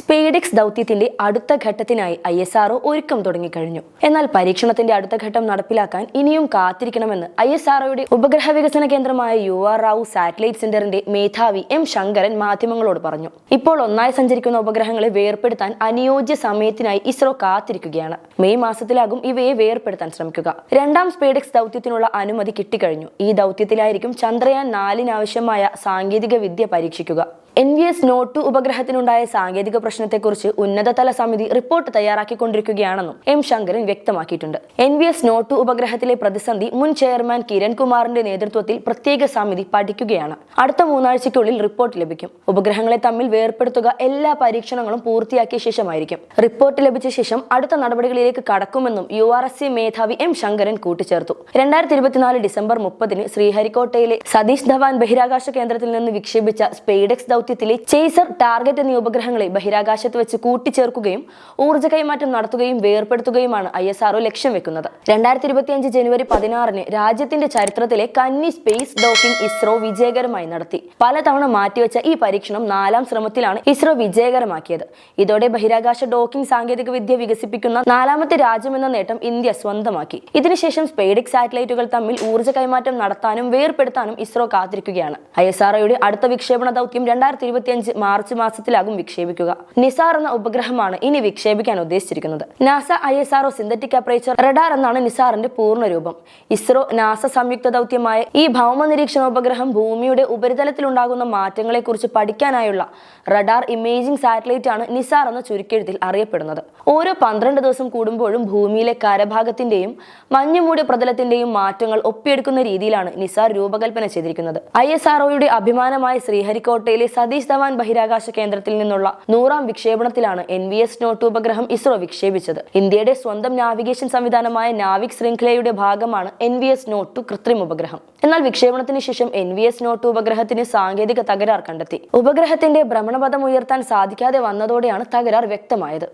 സ്പേഡെക്സ് ദൗത്യത്തിന്റെ അടുത്ത ഘട്ടത്തിനായി ISRO ഒരുക്കം തുടങ്ങിക്കഴിഞ്ഞു. എന്നാൽ പരീക്ഷണത്തിന്റെ അടുത്ത ഘട്ടം നടപ്പിലാക്കാൻ ഇനിയും കാത്തിരിക്കണമെന്ന് ISROയുടെ ഉപഗ്രഹ വികസന കേന്ദ്രമായ UR റാവു സാറ്റലൈറ്റ് സെന്ററിന്റെ മേധാവി M ശങ്കരൻ മാധ്യമങ്ങളോട് പറഞ്ഞു. ഇപ്പോൾ ഒന്നായി സഞ്ചരിക്കുന്ന ഉപഗ്രഹങ്ങളെ വേർപെടുത്താൻ അനുയോജ്യ സമയത്തിനായി ഇസ്രോ കാത്തിരിക്കുകയാണ്. മെയ് മാസത്തിലാകും ഇവയെ വേർപെടുത്താൻ ശ്രമിക്കുക. രണ്ടാം സ്പേഡെക്സ് ദൗത്യത്തിനുള്ള അനുമതി കിട്ടിക്കഴിഞ്ഞു. ഈ ദൗത്യത്തിലായിരിക്കും ചന്ദ്രയാൻ 4 ആവശ്യമായ സാങ്കേതിക വിദ്യ പരീക്ഷിക്കുക. NVS നോട്ട് 2 ഉപഗ്രഹത്തിനുണ്ടായ സാങ്കേതിക പ്രശ്നത്തെക്കുറിച്ച് ഉന്നതതല സമിതി റിപ്പോർട്ട് തയ്യാറാക്കിക്കൊണ്ടിരിക്കുകയാണെന്നും M ശങ്കരൻ വ്യക്തമാക്കിയിട്ടുണ്ട്. NVS നോട്ട് 2 ഉപഗ്രഹത്തിലെ പ്രതിസന്ധി മുൻ ചെയർമാൻ കിരൺ കുമാറിന്റെ നേതൃത്വത്തിൽ പ്രത്യേക സമിതി പഠിക്കുകയാണ്. അടുത്ത 3 ആഴ്ചയ്ക്കുള്ളിൽ റിപ്പോർട്ട് ലഭിക്കും. ഉപഗ്രഹങ്ങളെ തമ്മിൽ വേർപെടുത്തുക എല്ലാ പരീക്ഷണങ്ങളും പൂർത്തിയാക്കിയ ശേഷമായിരിക്കും. റിപ്പോർട്ട് ലഭിച്ച ശേഷം അടുത്ത നടപടികളിലേക്ക് കടക്കുമെന്നും URSC മേധാവി M ശങ്കരൻ കൂട്ടിച്ചേർത്തു. 2024 ഡിസംബർ 30-ന് ശ്രീഹരിക്കോട്ടയിലെ സതീഷ് ധവാൻ ബഹിരാകാശ കേന്ദ്രത്തിൽ നിന്ന് വിക്ഷേപിച്ച സ്പേഡെക്സ് ദൗത്യത്തിലെ ചേസർ, ടാർഗറ്റ് എന്നീ ഉപഗ്രഹങ്ങളെ ബഹിരാകാശത്ത് വെച്ച് കൂട്ടിച്ചേർക്കുകയും ഊർജ്ജ കൈമാറ്റം നടത്തുകയും വേർപെടുത്തുകയുമാണ് ISRO ലക്ഷ്യം വെക്കുന്നത്. 2025 ജനുവരി 16-ന് രാജ്യത്തിന്റെ ചരിത്രത്തിലെ കന്നി സ്പേസ് ഡോക്കിംഗ് ഇസ്രോ വിജയകരമായി നടത്തി. പലതവണ മാറ്റിവെച്ച ഈ പരീക്ഷണം 4ാം ശ്രമത്തിലാണ് ഇസ്രോ വിജയകരമാക്കിയത്. ഇതോടെ ബഹിരാകാശ ഡോക്കിംഗ് സാങ്കേതിക വിദ്യ വികസിപ്പിക്കുന്ന 4ാമത്തെ രാജ്യമെന്ന നേട്ടം ഇന്ത്യ സ്വന്തമാക്കി. ഇതിനുശേഷം സ്പേഡെക്സ് സാറ്റലൈറ്റുകൾ തമ്മിൽ ഊർജ്ജ കൈമാറ്റം നടത്താനും വേർപെടുത്താനും ഇസ്രോ കാത്തിരിക്കുകയാണ്. ISROയുടെ അടുത്ത വിക്ഷേപണ ദൗത്യം 2025 മാർച്ച് മാസത്തിലാകും വിക്ഷേപിക്കുക. നിസാർ എന്ന ഉപഗ്രഹമാണ് ഇനി വിക്ഷേപിക്കാൻ ഉദ്ദേശിച്ചിരിക്കുന്നത്. NASA ISRO synthetic aperture radar എന്നാണ് നിസാറിന്റെ പൂർണ്ണ രൂപം. ഇസ്രോ നാസ സംയുക്ത ദൗത്യമായ ഈ ഭൗമ നിരീക്ഷണ ഉപഗ്രഹം ഭൂമിയുടെ ഉപരിതലത്തിലുണ്ടാകുന്ന മാറ്റങ്ങളെക്കുറിച്ച് പഠിക്കാനായുള്ള റഡാർ ഇമേജിംഗ് സാറ്റലൈറ്റ് ആണ് നിസാർ എന്ന ചുരുക്കെഴുത്തിൽ അറിയപ്പെടുന്നത്. ഓരോ 12 ദിവസം കൂടുമ്പോഴും ഭൂമിയിലെ കരഭാഗത്തിന്റെയും മഞ്ഞുമൂടിയ പ്രതലത്തിന്റെയും മാറ്റങ്ങൾ ഒപ്പിയെടുക്കുന്ന രീതിയിലാണ് നിസാർ രൂപകൽപ്പന ചെയ്തിരിക്കുന്നത്. ISROയുടെ അഭിമാനമായ ശ്രീഹരിക്കോട്ടയിലെ സതീഷ് ധവാൻ ബഹിരാകാശ കേന്ദ്രത്തിൽ നിന്നുള്ള 100ാം വിക്ഷേപണത്തിലാണ് NVS നോട്ട് 2 ഉപഗ്രഹം ഇസ്രോ വിക്ഷേപിച്ചത്. ഇന്ത്യയുടെ സ്വന്തം നാവിഗേഷൻ സംവിധാനമായ നാവിക് ശൃംഖലയുടെ ഭാഗമാണ് NVS നോട്ട് 2 കൃത്രിമ ഉപഗ്രഹം. എന്നാൽ വിക്ഷേപണത്തിന് ശേഷം NVS നോട്ട് 2 ഉപഗ്രഹത്തിന് സാങ്കേതിക തകരാർ കണ്ടെത്തി. ഉപഗ്രഹത്തിന്റെ ഭ്രമണപഥം ഉയർത്താൻ സാധിക്കാതെ വന്നതോടെയാണ് തകരാർ വ്യക്തമായത്.